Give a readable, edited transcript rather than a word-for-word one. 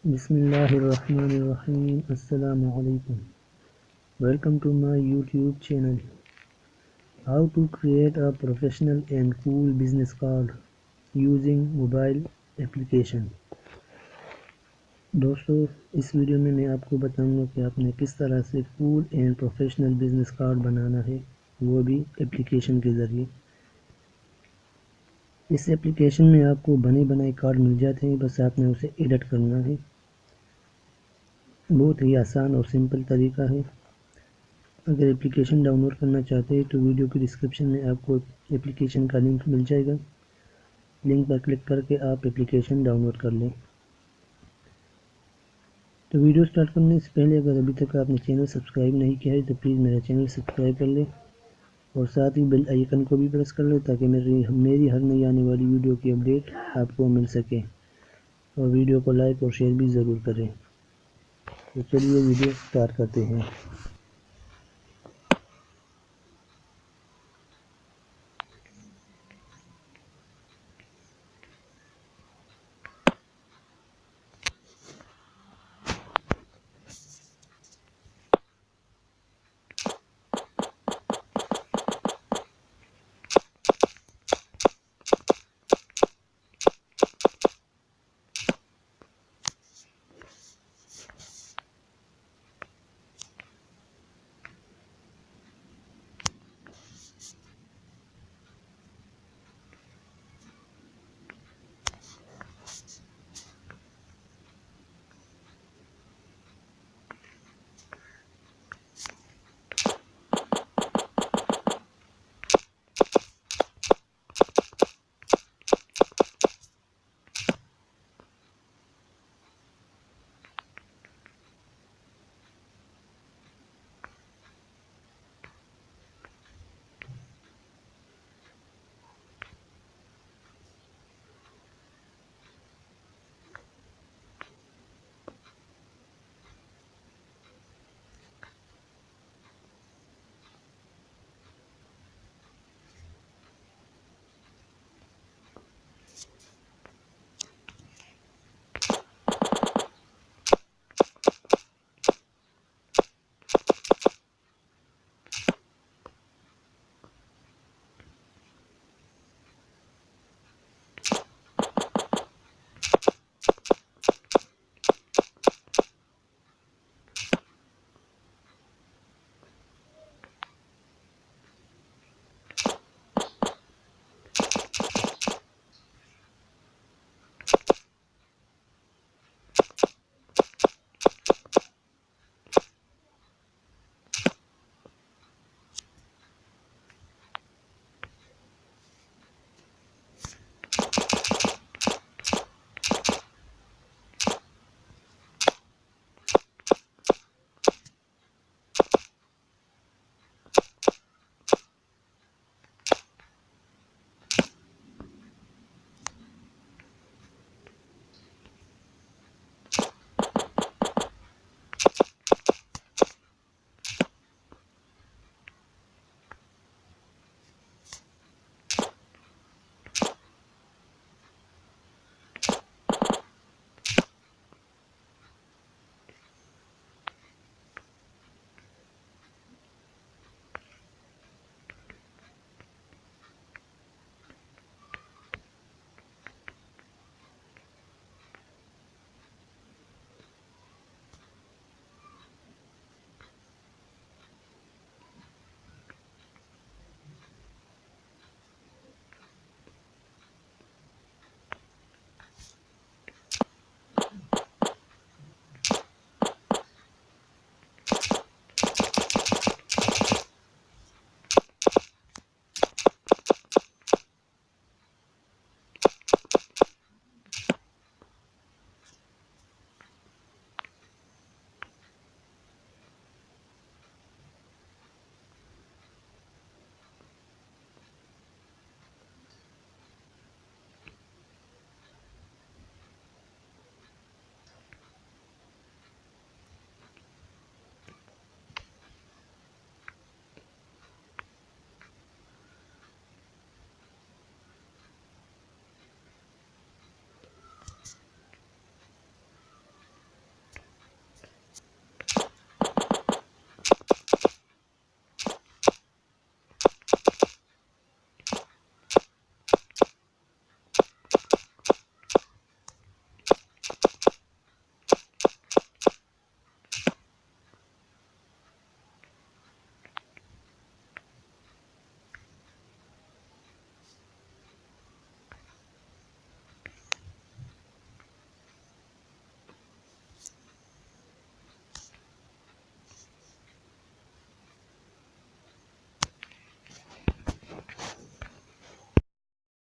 Bismillahirrahmanirrahim. Assalam U Alikum. Welcome to my YouTube channel. How to create a professional and cool business card using mobile application. दोस्तों, इस video में मैं आपको बताऊंगा कि आपने किस तरह से cool and professional business card बनाना है, वो भी एप्लीकेशन के ज़रिए। इस एप्लीकेशन में आपको बने बनाए कार्ड मिल जाते हैं, बस आपने उसे एडिट करना है। बहुत ही आसान और सिंपल तरीका है। अगर एप्लीकेशन डाउनलोड करना चाहते हैं तो वीडियो की डिस्क्रिप्शन में आपको एप्लीकेशन का लिंक मिल जाएगा। लिंक पर क्लिक करके आप एप्लीकेशन डाउनलोड कर लें। तो वीडियो स्टार्ट करने से पहले अगर अभी तक आपने चैनल सब्सक्राइब नहीं किया है तो प्लीज़ मेरा चैनल सब्सक्राइब कर लें और साथ ही बेल आइकन को भी प्रेस कर लें ताकि मेरी हर नई आने वाली वीडियो की अपडेट आपको मिल सके। और वीडियो को लाइक और शेयर भी ज़रूर करें। तो चलिए वीडियो स्टार्ट करते हैं।